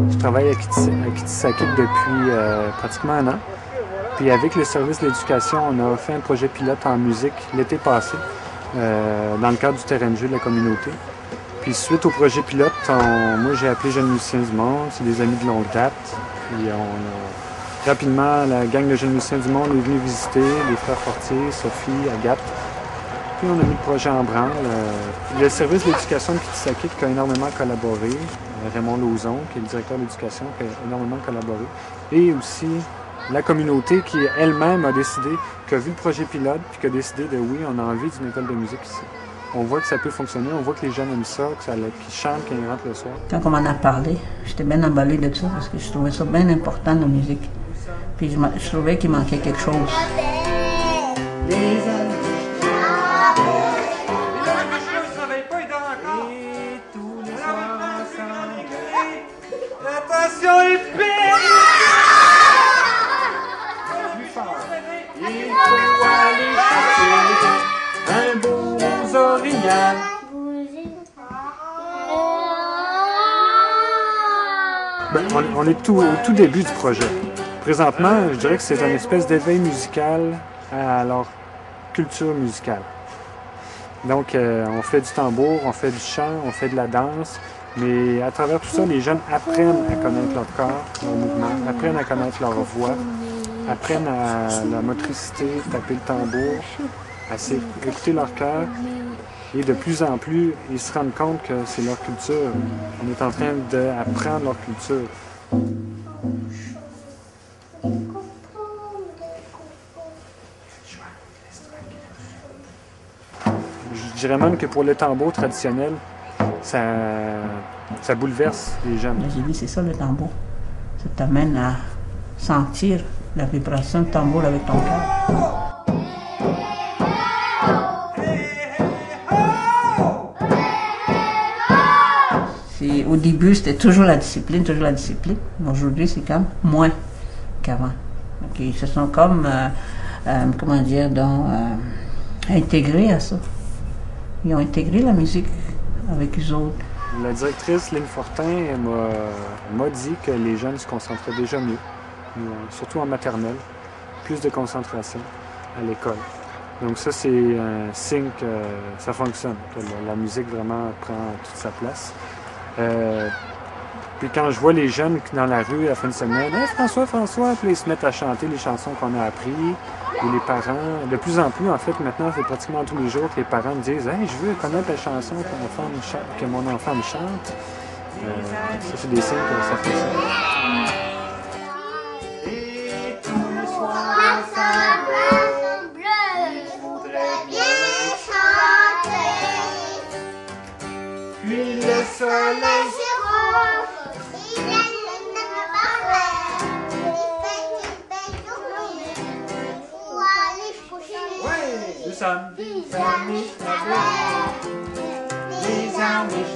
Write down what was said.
Je travaille à Kitsakit depuis pratiquement un an. Puis avec le service de l'éducation, on a fait un projet pilote en musique l'été passé, dans le cadre du terrain de jeu de la communauté. Puis suite au projet pilote, moi j'ai appelé Jeunes musiciens du monde, c'est des amis de longue date. Puis rapidement, la gang de Jeunes musiciens du monde est venue visiter, les frères Fortier, Sophie, Agathe. Puis on a mis le projet en branle. Le service de l'éducation de Kitsakit qui a énormément collaboré. Raymond Lauzon, qui est le directeur de l'éducation, qui a énormément collaboré. Et aussi la communauté qui elle-même a décidé, qui a vu le projet pilote, puis qui a décidé de oui, on a envie d'une école de musique ici. On voit que ça peut fonctionner, on voit que les jeunes aiment ça, qu'ils chantent quand ils rentrent le soir. Quand on m'en a parlé, j'étais bien emballée de ça, parce que je trouvais ça bien important, la musique. Puis je trouvais qu'il manquait quelque chose. Attention les pères! Il faut aller chercher un beau orignal. On est au tout début du projet. Présentement, je dirais que c'est une espèce d'éveil musical à leur culture musicale. Donc, on fait du tambour, on fait du chant, on fait de la danse. Mais à travers tout ça, les jeunes apprennent à connaître leur corps, leur mouvement, apprennent à connaître leur voix, apprennent à la motricité, taper le tambour, à écouter leur cœur. Et de plus en plus, ils se rendent compte que c'est leur culture. On est en train d'apprendre leur culture. Je dirais même que pour le tambour traditionnel, ça bouleverse les jeunes. J'ai dit, c'est ça le tambour. Ça t'amène à sentir la vibration du tambour avec ton cœur. Au début, c'était toujours la discipline, Mais aujourd'hui, c'est comme moins qu'avant. Donc, ils se sont comme, intégrés à ça. Ils ont intégré la musique avec eux autres. La directrice, Lynn Fortin, m'a dit que les jeunes se concentraient déjà mieux, surtout en maternelle, plus de concentration à l'école. Donc ça, c'est un signe que ça fonctionne, que la musique vraiment prend toute sa place. Puis quand je vois les jeunes dans la rue à la fin de semaine, hey, François, puis ils se mettent à chanter les chansons qu'on a apprises. Et les parents, de plus en plus, en fait, maintenant, c'est pratiquement tous les jours que les parents me disent « Hey, je veux connaître la chanson que mon enfant me chante. » Ça, c'est des signes que ça fait ça. Et tous les soirs, ça bleu, je voudrais bien chanter. Puis le soleil Des Amis,